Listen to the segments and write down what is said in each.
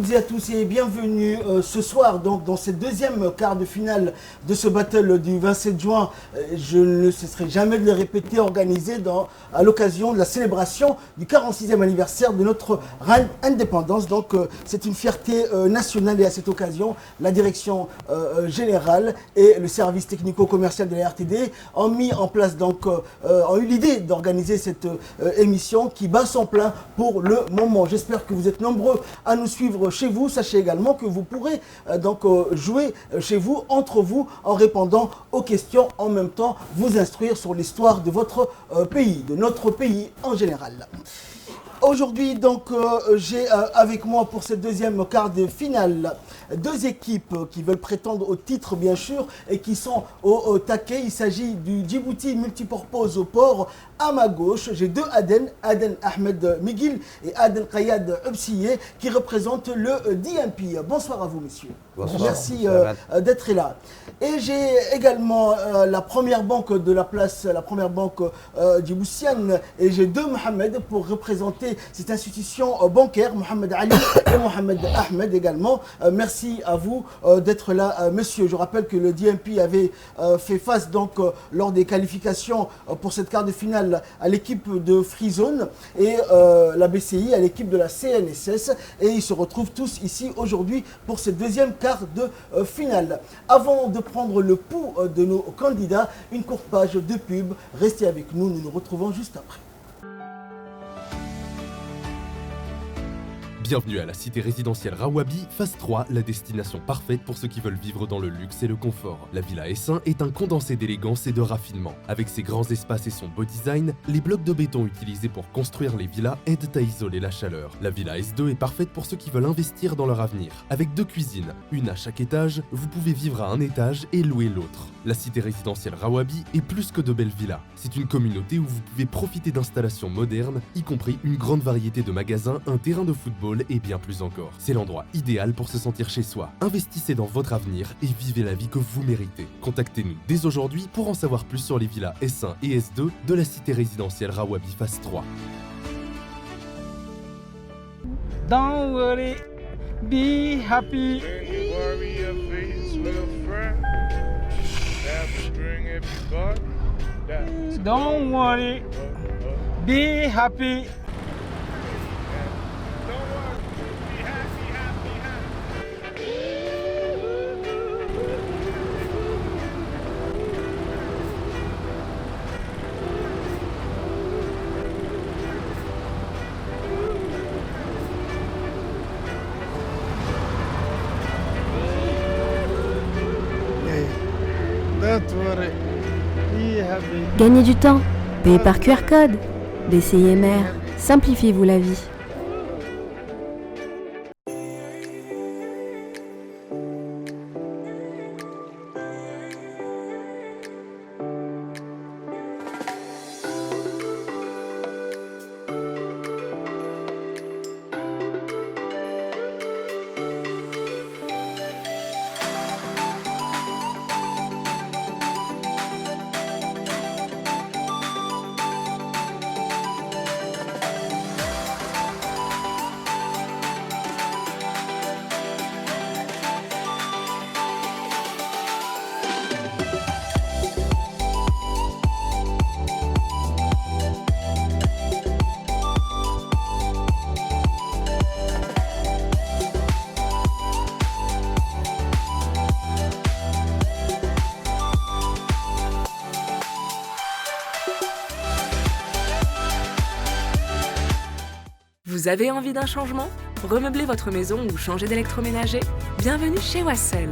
toutes et à tous et bienvenue ce soir donc dans cette deuxième quart de finale de ce battle du 27 juin. Je ne cesserai jamais de le répéter, organisé à l'occasion de la célébration du 46e anniversaire de notre indépendance. Donc c'est une fierté nationale et à cette occasion, la direction générale et le service technico-commercial de la RTD ont mis en place ont eu l'idée d'organiser cette émission qui bat son plein pour le moment. J'espère que vous êtes nombreux à nous suivre chez vous. Sachez également que vous pourrez jouer chez vous, entre vous, en répondant aux questions, en même temps vous instruire sur l'histoire de votre pays, de notre pays en général. Aujourd'hui, j'ai avec moi pour cette deuxième quart de finale deux équipes qui veulent prétendre au titre, bien sûr, et qui sont au taquet. Il s'agit du Djibouti Multipurpose au port. À ma gauche, j'ai deux Aden Ahmed Miguel et Aden Kayad Ubsiye, qui représentent le DMP. Bonsoir à vous, messieurs. Bonsoir. Merci d'être là. Et j'ai également la première banque de la place, la première banque djiboutienne, et j'ai deux Mohamed pour représenter cette institution bancaire, Mohamed Ali et Mohamed Ahmed également. Merci à vous d'être là, messieurs. Je rappelle que le DMP avait fait face lors des qualifications pour cette quart de finale à l'équipe de Freezone et la BCI à l'équipe de la CNSS, et ils se retrouvent tous ici aujourd'hui pour cette deuxième quart de finale. Avant de prendre le pouls de nos candidats, une courte page de pub. Restez avec nous, nous nous retrouvons juste après. Bienvenue à la cité résidentielle Rawabi, phase 3, la destination parfaite pour ceux qui veulent vivre dans le luxe et le confort. La Villa S1 est un condensé d'élégance et de raffinement. Avec ses grands espaces et son beau design, les blocs de béton utilisés pour construire les villas aident à isoler la chaleur. La Villa S2 est parfaite pour ceux qui veulent investir dans leur avenir. Avec deux cuisines, une à chaque étage, vous pouvez vivre à un étage et louer l'autre. La cité résidentielle Rawabi est plus que de belles villas. C'est une communauté où vous pouvez profiter d'installations modernes, y compris une grande variété de magasins, un terrain de football et bien plus encore. C'est l'endroit idéal pour se sentir chez soi. Investissez dans votre avenir et vivez la vie que vous méritez. Contactez-nous dès aujourd'hui pour en savoir plus sur les villas S1 et S2 de la cité résidentielle Rawabi phase 3. Don't worry, be happy. Don't worry, be happy. Gagnez du temps, payez par QR code. BCIMR, simplifiez-vous la vie. Vous avez envie d'un changement? Remeubler votre maison ou changer d'électroménager? Bienvenue chez Wassel.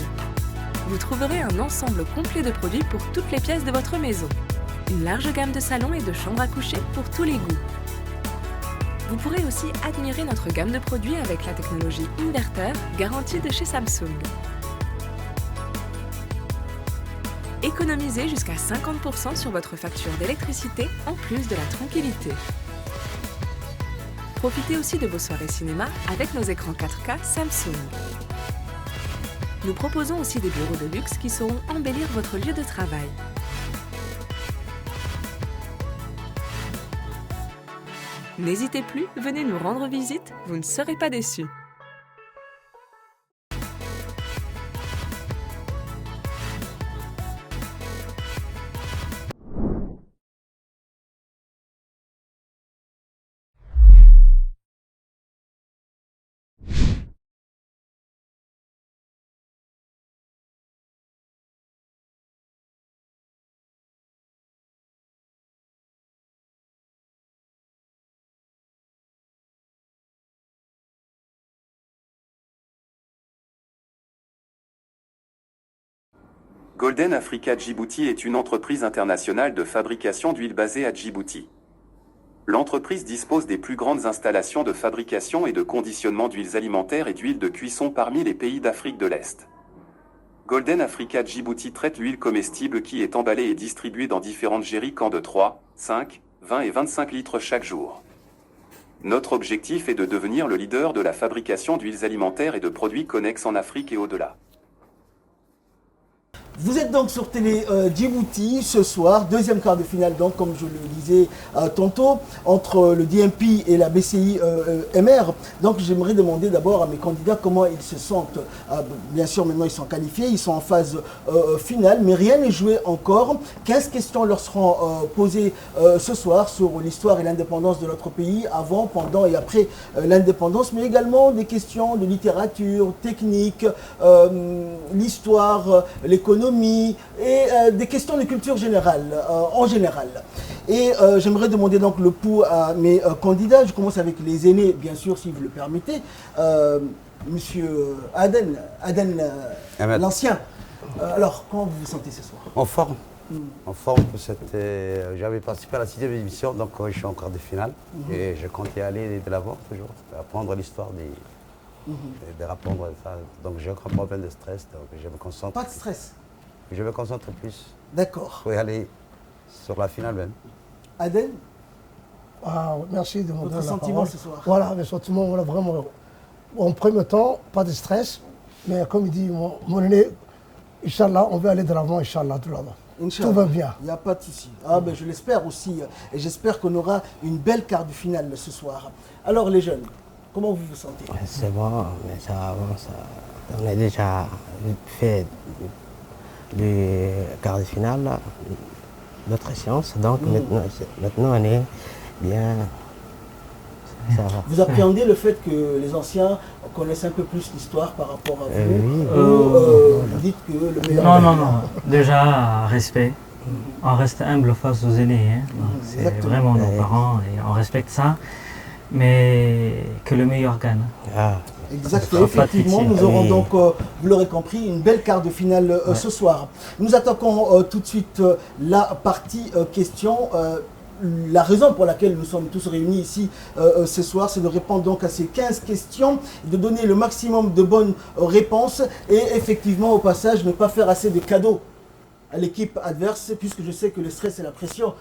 Vous trouverez un ensemble complet de produits pour toutes les pièces de votre maison. Une large gamme de salons et de chambres à coucher pour tous les goûts. Vous pourrez aussi admirer notre gamme de produits avec la technologie inverteur garantie de chez Samsung. Économisez jusqu'à 50% sur votre facture d'électricité en plus de la tranquillité. Profitez aussi de vos soirées cinéma avec nos écrans 4K Samsung. Nous proposons aussi des bureaux de luxe qui sauront embellir votre lieu de travail. N'hésitez plus, venez nous rendre visite, vous ne serez pas déçus. Golden Africa Djibouti est une entreprise internationale de fabrication d'huile basée à Djibouti. L'entreprise dispose des plus grandes installations de fabrication et de conditionnement d'huiles alimentaires et d'huiles de cuisson parmi les pays d'Afrique de l'Est. Golden Africa Djibouti traite l'huile comestible qui est emballée et distribuée dans différentes jerrycans de 3, 5, 20 et 25 litres chaque jour. Notre objectif est de devenir le leader de la fabrication d'huiles alimentaires et de produits connexes en Afrique et au-delà. Vous êtes donc sur Télé Djibouti ce soir, deuxième quart de finale, donc comme je le disais tantôt, entre le DMP et la BCI MR. Donc j'aimerais demander d'abord à mes candidats comment ils se sentent. Bien sûr, maintenant ils sont qualifiés, ils sont en phase finale, mais rien n'est joué encore. 15 questions leur seront posées ce soir sur l'histoire et l'indépendance de notre pays, avant, pendant et après l'indépendance, mais également des questions de littérature, technique, l'histoire, l'économie, et des questions de culture générale, en général. Et j'aimerais demander donc le pouls à mes candidats. Je commence avec les aînés, bien sûr, si vous le permettez. Monsieur Aden l'ancien. Alors, comment vous vous sentez ce soir? En forme. En forme, j'avais participé à la 6e émission, donc je suis en quart de finale. Et je compte y aller de l'avant, toujours, apprendre l'histoire de répondre à ça. Donc j'ai aucun problème de stress, donc je me concentre. Pas de stress? Je me concentre plus. D'accord. Pour y aller sur la finale même. Aden? Merci de me donner la parole. Votre sentiment ce soir? Voilà, mes sentiments, voilà, vraiment. En premier temps, pas de stress, mais comme il dit mon aîné, Inch'Allah, on veut aller de l'avant, Inch'Allah, tout là-bas. Tout va bien. Il n'y a pas de souci. Ben, je l'espère aussi. Et j'espère qu'on aura une belle quart de finale ce soir. Alors les jeunes, comment vous vous sentez? C'est bon, mais ça avance. On a déjà fait le quart de finale, notre séance, donc maintenant on est bien. Ça va. Vous appréhendez le fait que les anciens connaissent un peu plus l'histoire par rapport à vous? Vous dites que le meilleur... Non. Déjà, respect. On reste humble face aux aînés. C'est vraiment nos parents et on respecte ça. Mais que le meilleur gagne. Exactement, effectivement, nous aurons donc, vous l'aurez compris, une belle quart de finale ce soir. Nous attaquons tout de suite la partie questions. La raison pour laquelle nous sommes tous réunis ici ce soir, c'est de répondre donc à ces 15 questions, de donner le maximum de bonnes réponses et effectivement au passage ne pas faire assez de cadeaux à l'équipe adverse, puisque je sais que le stress et la pression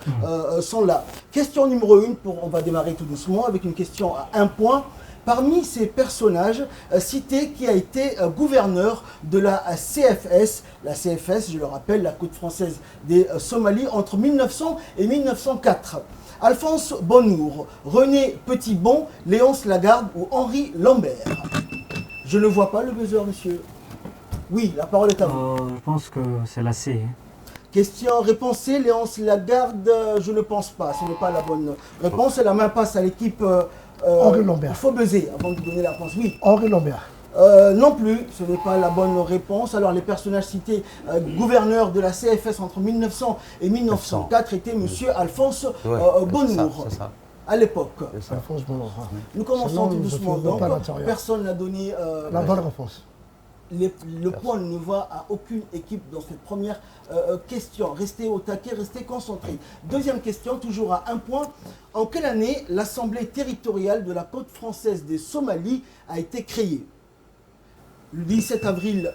sont là. Question numéro 1, on va démarrer tout doucement avec une question à 1 point. Parmi ces personnages, citez qui a été gouverneur de la CFS. La CFS, je le rappelle, la Côte française des Somalies, entre 1900 et 1904. Alphonse Bonnour, René Petitbon, Léonce Lagarde ou Henri Lambert. Je ne vois pas le buzzer, monsieur. Oui, la parole est à vous. Je pense que c'est la C. Question, réponse C, Léonce Lagarde, je ne pense pas, ce n'est pas la bonne réponse. La main passe à l'équipe... Henri Lambert. Il faut buzzer avant de donner la réponse. Oui. Henri Lambert. Non plus, ce n'est pas la bonne réponse. Alors les personnages cités, gouverneur de la CFS entre 1900 et 1904 était monsieur Alphonse Bonnour. C'est ça. À l'époque. Alphonse Bonnour. Nous commençons tout doucement. Donc, personne n'a donné la bonne réponse. Le point ne va à aucune équipe dans cette première question. Restez au taquet, restez concentrés. Deuxième question, toujours à 1 point. En quelle année l'Assemblée territoriale de la côte française des Somalies a été créée? Le 17 avril.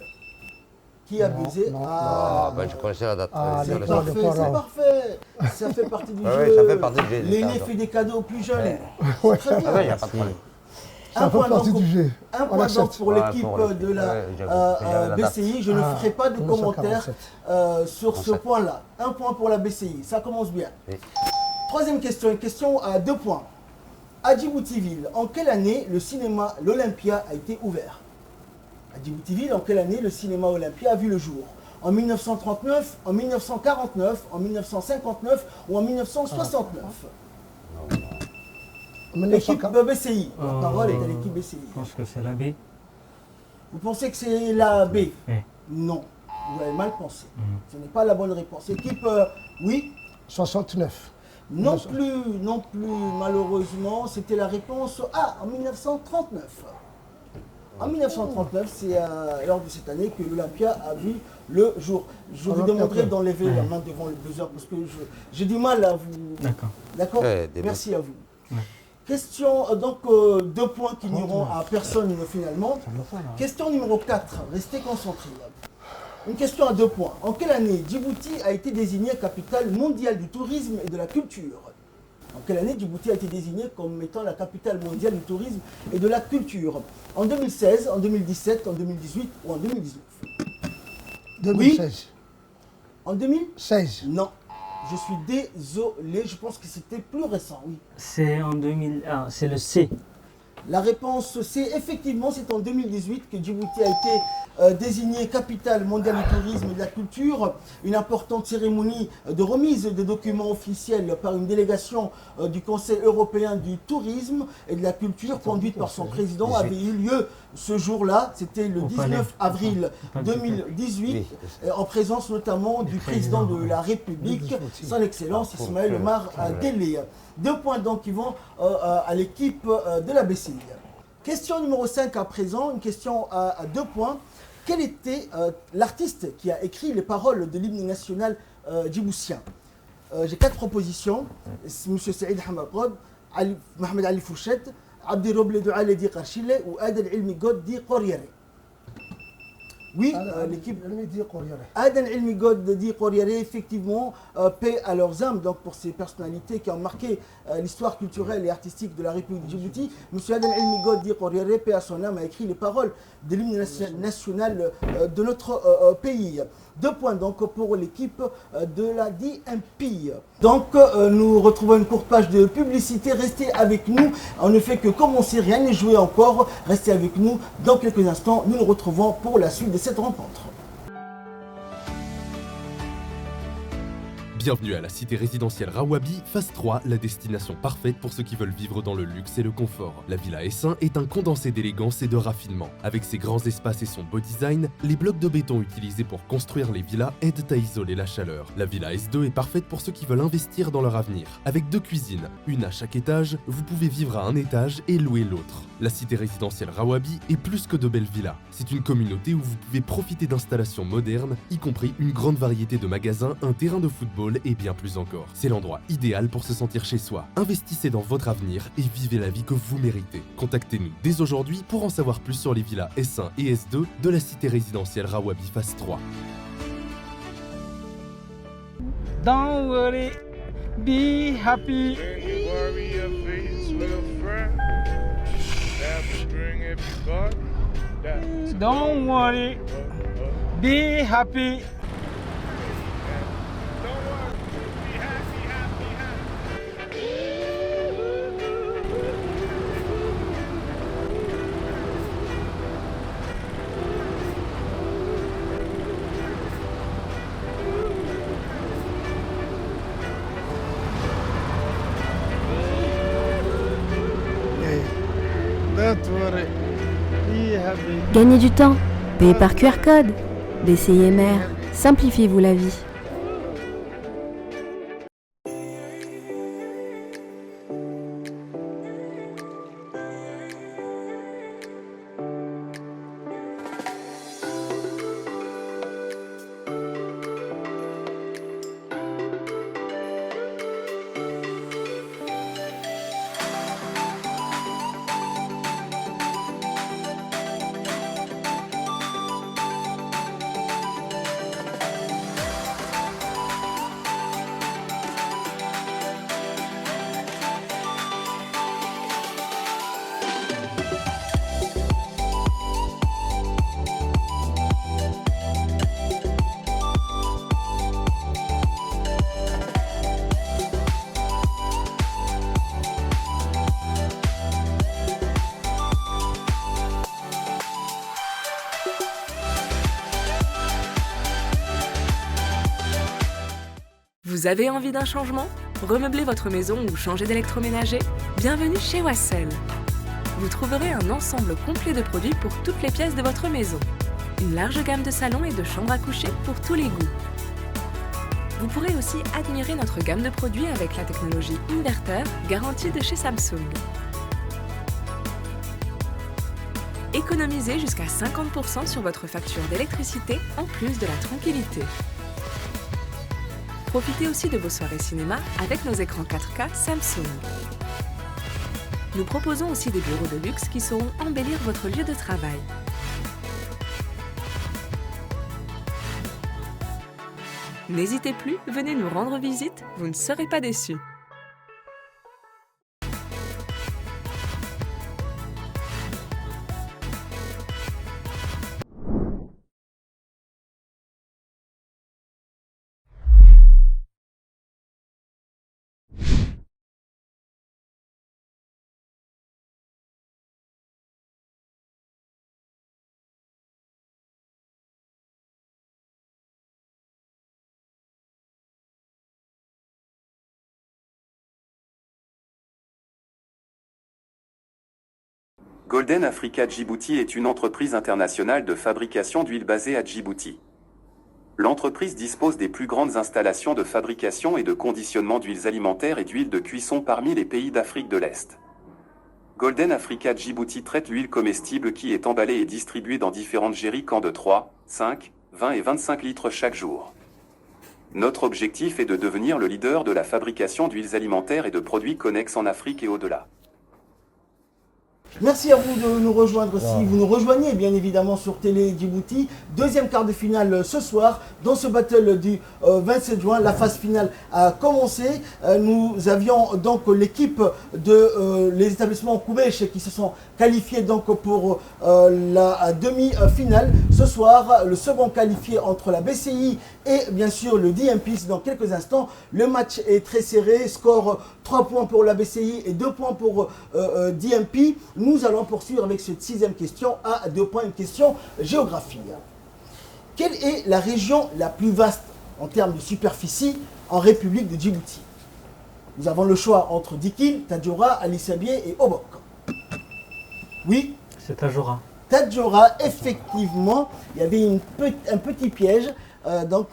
Qui a buzzé? Je connaissais la date. C'est parfait. Ça fait partie du jeu. Ça fait partie du jeu. L'aîné fait des cadeaux aux plus jeunes. C'est très bien. Il n'y a pas de problème. Un point donc pour Voilà, l'équipe pour de la BCI. Je ne ferai pas de commentaires sur ce point-là. 1 point pour la BCI. Ça commence bien. Oui. Troisième question, une question à 2 points. À Djibouti-Ville, en quelle année le cinéma l'Olympia a été ouvert? À Djibouti-Ville, en quelle année le cinéma Olympia a vu le jour? En 1939, en 1949, en 1959 ou en 1969? L'équipe BCI. La parole est à l'équipe BCI. Je pense que c'est la B. Vous pensez que c'est la B? Oui. Non. Vous avez mal pensé. Ce n'est pas la bonne réponse. Équipe, oui? 69. Non plus, malheureusement. C'était la réponse A, en 1939. En 1939, c'est lors de cette année que l'Olympia a vu le jour. Je vous demanderai d'enlever la main devant le buzzer parce que j'ai du mal à vous... D'accord. D'accord. Merci à vous. Ouais. Question, donc 2 points qui n'iront à personne finalement. Question numéro 4, restez concentrés. Une question à 2 points. En quelle année Djibouti a été désignée capitale mondiale du tourisme et de la culture? En quelle année Djibouti a été désignée comme étant la capitale mondiale du tourisme et de la culture? En 2016, en 2017, en 2018 ou en 2019? 2016. Oui. En 2016? 16. Non. Je suis désolé, je pense que c'était plus récent, oui. C'est en 2000, c'est le C. La réponse C, effectivement, c'est en 2018 que Djibouti a été désignée capitale mondiale du tourisme et de la culture. Une importante cérémonie de remise des documents officiels par une délégation du Conseil européen du tourisme et de la culture conduite par son président avait eu lieu ce jour-là. C'était le 19 avril 2018, en présence notamment du président de la République, son Excellence Ismaël Omar Guelleh. 2 points donc qui vont à l'équipe de la BCI. Question numéro 5 à présent, une question à 2 points. Quel était l'artiste qui a écrit les paroles de l'hymne national djiboutien? J'ai 4 propositions. M. Saïd Hamadrod, Mohamed Ali Fouchet, Abdi Robledou Aledi Karchile ou Aden Ilmi God Di Qoryere. Oui, l'équipe Aden Ilmi God Di Qoryere, effectivement, paix à leurs âmes donc pour ces personnalités qui ont marqué l'histoire culturelle et artistique de la République de Djibouti. M. Aden Ilmi God Di Qoryere, paix à son âme, a écrit les paroles de l'hymne national de notre pays. 2 points donc pour l'équipe de la DMP. Donc nous retrouvons une courte page de publicité. Restez avec nous. On ne fait que commencer, rien n'est joué encore. Restez avec nous. Dans quelques instants, nous nous retrouvons pour la suite de cette rencontre. Bienvenue à la cité résidentielle Rawabi, phase 3, la destination parfaite pour ceux qui veulent vivre dans le luxe et le confort. La Villa S1 est un condensé d'élégance et de raffinement. Avec ses grands espaces et son beau design, les blocs de béton utilisés pour construire les villas aident à isoler la chaleur. La Villa S2 est parfaite pour ceux qui veulent investir dans leur avenir. Avec 2 cuisines, une à chaque étage, vous pouvez vivre à un étage et louer l'autre. La cité résidentielle Rawabi est plus que de belles villas. C'est une communauté où vous pouvez profiter d'installations modernes, y compris une grande variété de magasins, un terrain de football et bien plus encore. C'est l'endroit idéal pour se sentir chez soi. Investissez dans votre avenir et vivez la vie que vous méritez. Contactez-nous dès aujourd'hui pour en savoir plus sur les villas S1 et S2 de la cité résidentielle Rawabi phase 3. Don't worry, be happy. Don't worry, be happy. Gagnez du temps, payez par QR code. BCIMR, simplifiez-vous la vie. Vous avez envie d'un changement? Remeubler votre maison ou changer d'électroménager? Bienvenue chez Wassel. Vous trouverez un ensemble complet de produits pour toutes les pièces de votre maison. Une large gamme de salons et de chambres à coucher pour tous les goûts. Vous pourrez aussi admirer notre gamme de produits avec la technologie inverter garantie de chez Samsung. Économisez jusqu'à 50% sur votre facture d'électricité en plus de la tranquillité. Profitez aussi de vos soirées cinéma avec nos écrans 4K Samsung. Nous proposons aussi des bureaux de luxe qui sauront embellir votre lieu de travail. N'hésitez plus, venez nous rendre visite, vous ne serez pas déçus. Golden Africa Djibouti est une entreprise internationale de fabrication d'huile basée à Djibouti. L'entreprise dispose des plus grandes installations de fabrication et de conditionnement d'huiles alimentaires et d'huiles de cuisson parmi les pays d'Afrique de l'Est. Golden Africa Djibouti traite l'huile comestible qui est emballée et distribuée dans différentes jerrycans de 3, 5, 20 et 25 litres chaque jour. Notre objectif est de devenir le leader de la fabrication d'huiles alimentaires et de produits connexes en Afrique et au-delà. Merci à vous de nous rejoindre si vous nous rejoignez bien évidemment sur Télé Djibouti. Deuxième quart de finale ce soir dans ce battle du 27 juin. La phase finale a commencé. Nous avions donc l'équipe de les établissements Koubèche qui se sont qualifiés donc pour la demi-finale. Ce soir, le second qualifié entre la BCI et bien sûr le DMPs dans quelques instants. Le match est très serré. Score 3 points pour la BCI et 2 points pour DMP. Nous allons poursuivre avec cette sixième question à 2 points, une question géographie. Quelle est la région la plus vaste en termes de superficie en République de Djibouti? Nous avons le choix entre Dikil, Tadjoura, Ali Sabié et Obok. Oui? C'est Tadjoura. Tadjoura, effectivement, il y avait un petit piège.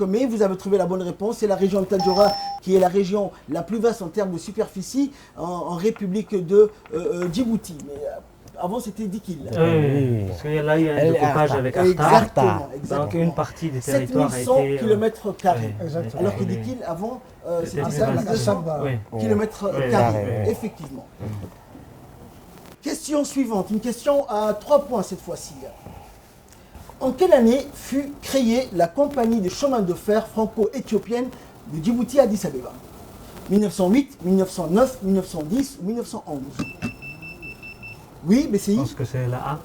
Mais vous avez trouvé la bonne réponse. C'est la région de Tadjoura qui est la région la plus vaste en termes de superficie en République de Djibouti. Mais avant c'était Dikil. Oui, parce qu'il y a là eu un découpage avec Arta. Donc une partie des territoires a été... 7100 km². Alors que Dikil avant c'était 5200 km². Effectivement. Question suivante, une question à 3 points cette fois-ci. En quelle année fut créée la compagnie de chemin de fer franco-éthiopienne de Djibouti à Addis Abeba? 1908, 1909, 1910 ou 1911? Oui, BCI? Je pense que c'est la A.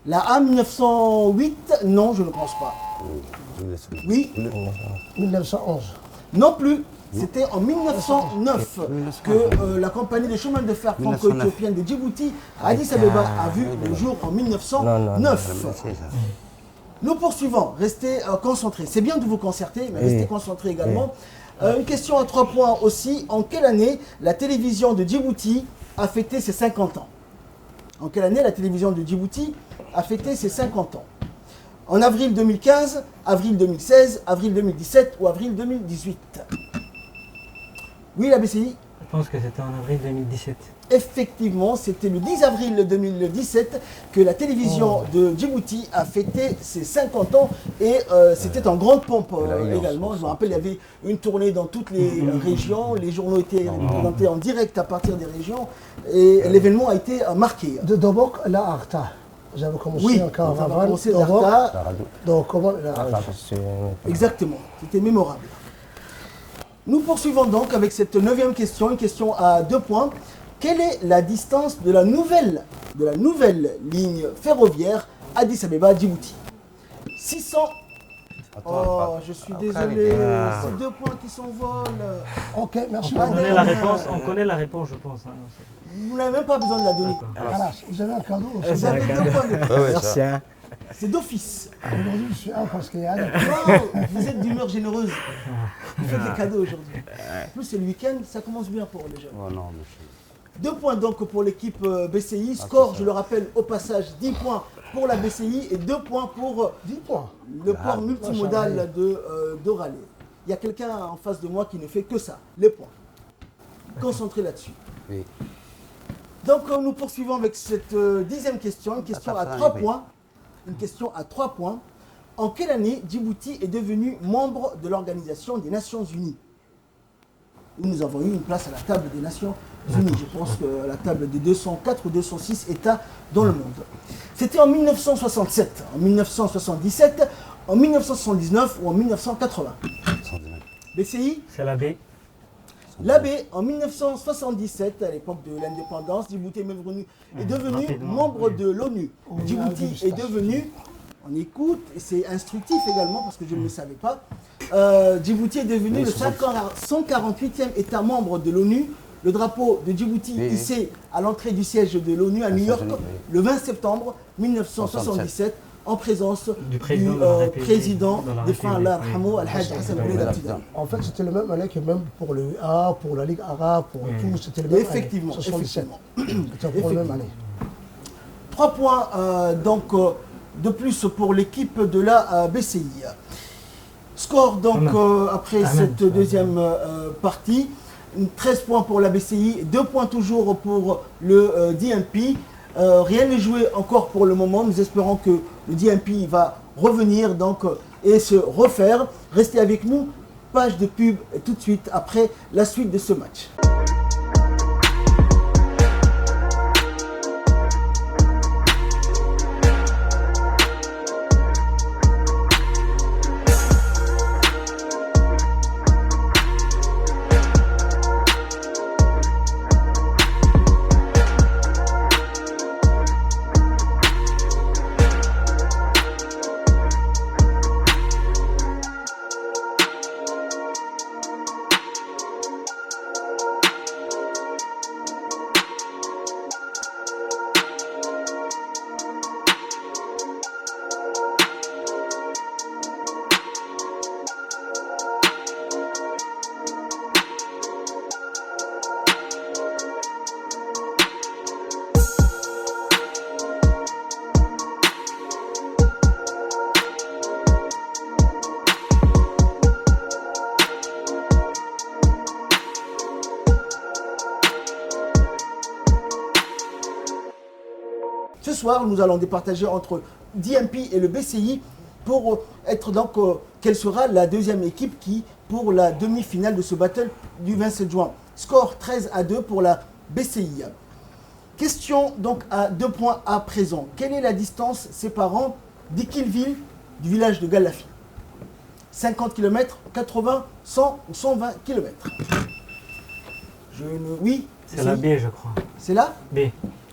La A 1908? Non, je ne pense pas. Oui? 1911. Non plus. C'était en 1909 que la compagnie de chemin de fer franco-éthiopienne de Djibouti à Addis Abeba a vu le jour en 1909. Nous poursuivons, restez concentrés. C'est bien de vous concerter, mais restez concentrés également. Une question à 3 points aussi. En quelle année la télévision de Djibouti a fêté ses 50 ans? En quelle année la télévision de Djibouti a fêté ses 50 ans? En avril 2015, avril 2016, avril 2017 ou avril 2018? Oui, la BCI? Je pense que c'était en avril 2017. Effectivement, c'était le 10 avril 2017 que la télévision de Djibouti a fêté ses 50 ans et c'était en grande pompe également. Je me rappelle, il y avait une tournée dans toutes les régions, les journaux étaient représentés en direct à partir des régions et l'événement a été marqué. De Dobok, la Arta. J'avais commencé encore avant. Commencé d'Arta. Donc, comment exactement, c'était mémorable. Nous poursuivons donc avec cette 9e question, une question à 2 points. Quelle est la distance de la nouvelle ligne ferroviaire Addis Abeba-Djibouti? 600... Oh, je suis désolé, c'est 2 points qui s'envolent. Ok, merci. On connaît la réponse, je pense. Vous n'avez même pas besoin de la donner. Voilà, vous avez un cadeau. Vous avez 2 points de plus. Merci. C'est d'office. Aujourd'hui, je suis un parce qu'il y a... Vous êtes d'humeur généreuse. Vous faites des cadeaux aujourd'hui. En plus, c'est le week-end, ça commence bien pour les jeunes. Oh non, 2 points donc pour l'équipe BCI. Score, je le rappelle au passage, 10 points pour la BCI et 2 points pour 10 points. Le port multimodal d'Oralé. Il y a quelqu'un en face de moi qui ne fait que ça, les points. Concentrez là-dessus. Oui. Donc nous poursuivons avec cette 10e question, une question à 3 points. Une question à 3 points. En quelle année Djibouti est devenu membre de l'Organisation des Nations Unies? Nous avons eu une place à la table des Nations Unies. Je pense que la table des 204 ou 206 États dans le monde. C'était en 1967, en 1977, en 1979 ou en 1980. BCI? C'est la B. La B, en 1977, à l'époque de l'indépendance, Djibouti est devenu membre de l'ONU. Djibouti est devenu, on écoute, et c'est instructif également parce que je ne le savais pas, Djibouti est devenu le 148e État membre de l'ONU. Le drapeau de Djibouti hissé à l'entrée du siège de l'ONU à New York le 20 septembre 1977 en présence du président défunt Allah Rahmou Al-Hajj Hassan Boulid Abtida. En fait, c'était le même année que même pour le A, pour la Ligue arabe, pour tout, c'était le même année. Effectivement. C'était pour la même année. 3 points donc de plus pour l'équipe de la BCI. Score donc après cette deuxième partie. 13 points pour la BCI, 2 points toujours pour le DMP. Rien n'est joué encore pour le moment. Nous espérons que le DMP va revenir donc, et se refaire. Restez avec nous. Page de pub tout de suite après la suite de ce match. Ce soir, nous allons départager entre DMP et le BCI pour être donc quelle sera la deuxième équipe qui pour la demi-finale de ce battle du 27 juin. Score 13-2 pour la BCI. Question donc à 2 points à présent. Quelle est la distance séparant Dikilville du village de Galafi? 50 km, 80, 100 ou 120 km? Oui. C'est la B, je crois. C'est la B.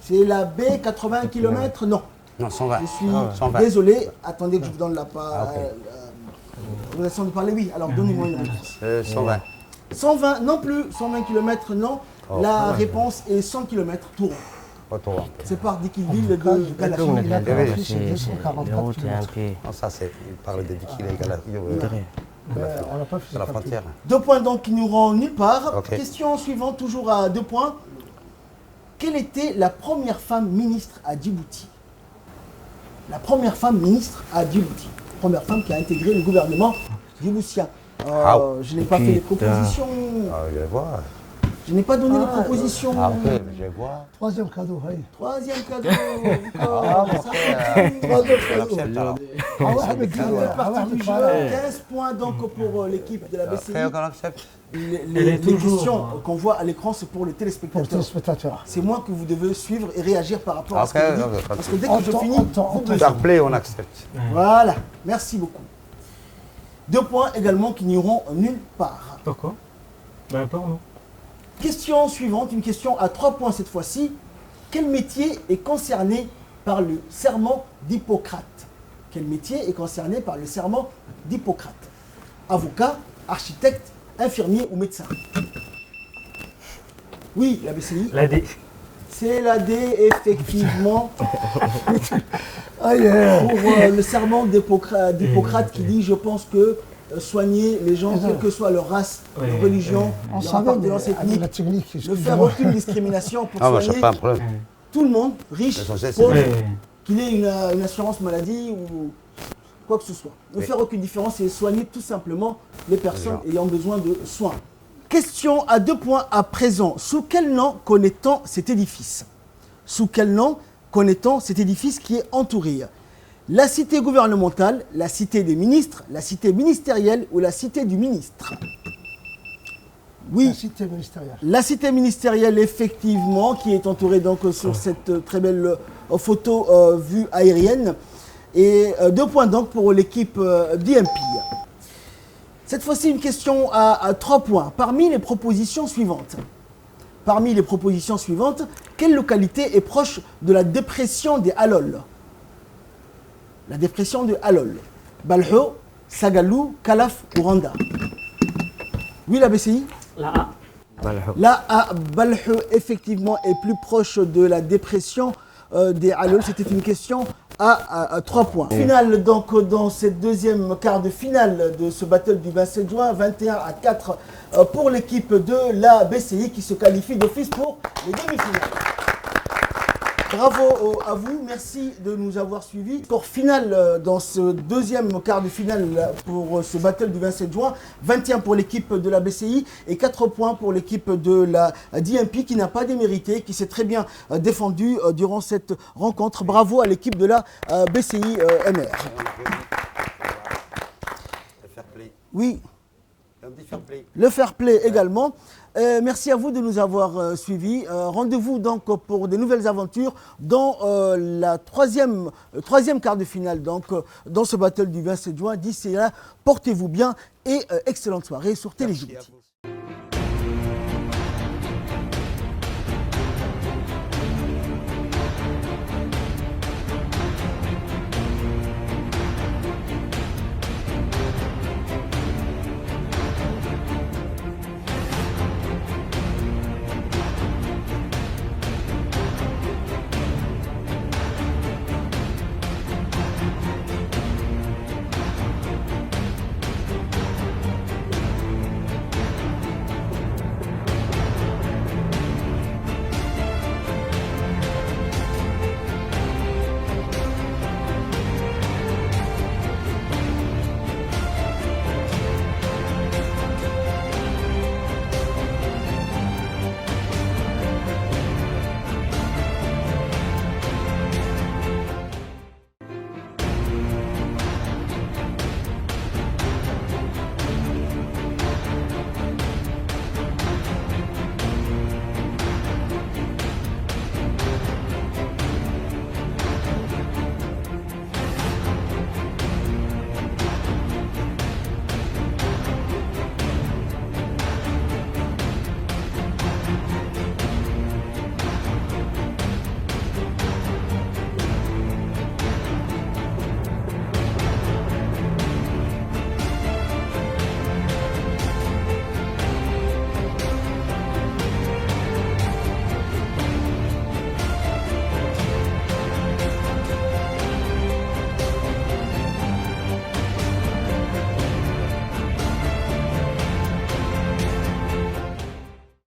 C'est la B, 80 km? Non. Non, 120. Je suis 120. Désolé. Attendez que je vous donne l'autorisation de parler. Oui, alors donnez-moi une réponse. 120. 120 non plus. 120 km non. La réponse est 100 km tout rond. C'est par Dikilville de Galafi. Il a pris ses 244 km. Ça, c'est. Il parle de Dikilville et Galafi. On n'a pas fait la frontière. 2 points donc qui nous rend nulle part. Okay. Question suivante, toujours à 2 points. Quelle était la première femme ministre à Djibouti? La première femme ministre à Djibouti. Première femme qui a intégré le gouvernement djiboutien. Je n'ai pas fait les propositions. Je vais voir. Je n'ai pas donné les propositions. Ok, je vais voir. Troisième cadeau, oui. Troisième cadeau. Troisième cadeau. Partie du jeu. 15 points donc pour l'équipe de la BCI. Les questions qu'on voit à l'écran, c'est pour les téléspectateurs. C'est moi que vous devez suivre et réagir par rapport à ce que je dis. Parce que dès que je finis, fair play, on accepte. Voilà, merci beaucoup. 2 points également qui n'iront nulle part. Pourquoi? Ben, pour nous. Question suivante, une question à 3 points cette fois-ci. Quel métier est concerné par le serment d'Hippocrate? Quel métier est concerné par le serment d'Hippocrate? Avocat, architecte, infirmier ou médecin? Oui, la BCI. La D. C'est la D, effectivement. Pour le serment d'Hippocrate qui dit « Je pense que soigner les gens, quelle que soit leur race, leur religion, leur appartenance ethnique, ne faire aucune discrimination pour soigner tout le monde, riche, pauvre, qu'il ait une assurance maladie ou quoi que ce soit. Ne faire aucune différence et soigner tout simplement les personnes ayant besoin de soins. Question à 2 points à présent. Sous quel nom connaît-on cet édifice? Sous quel nom connaît-on cet édifice qui est entouré? La cité gouvernementale, la cité des ministres, la cité ministérielle ou la cité du ministre? Oui, la cité ministérielle. La cité ministérielle, effectivement, qui est entourée donc sur cette très belle photo vue aérienne. Et 2 points donc pour l'équipe DMP. Cette fois-ci, une question à 3 points. Parmi les propositions suivantes, quelle localité est proche de la dépression des Halol? La dépression de Halol. Balho, Sagalou, Kalaf ou Randa? Oui, la BCI? La A. La A, Balho, effectivement, est plus proche de la dépression des Halol. C'était une question à 3 points. Finale donc dans cette deuxième quart de finale de ce battle du 27 juin, 21-4 pour l'équipe de la BCI qui se qualifie d'office pour les demi-finales. Bravo à vous, merci de nous avoir suivis. Score final dans ce deuxième quart de finale pour ce battle du 27 juin, 21 pour l'équipe de la BCI et 4 points pour l'équipe de la DMP qui n'a pas démérité, qui s'est très bien défendue durant cette rencontre. Bravo à l'équipe de la BCI MR. Oui. Le fair play également. Merci à vous de nous avoir suivis. Rendez-vous donc pour de nouvelles aventures dans la troisième quart de finale, donc dans ce battle du 27 juin. D'ici là, portez-vous bien et excellente soirée sur Télé Djibouti.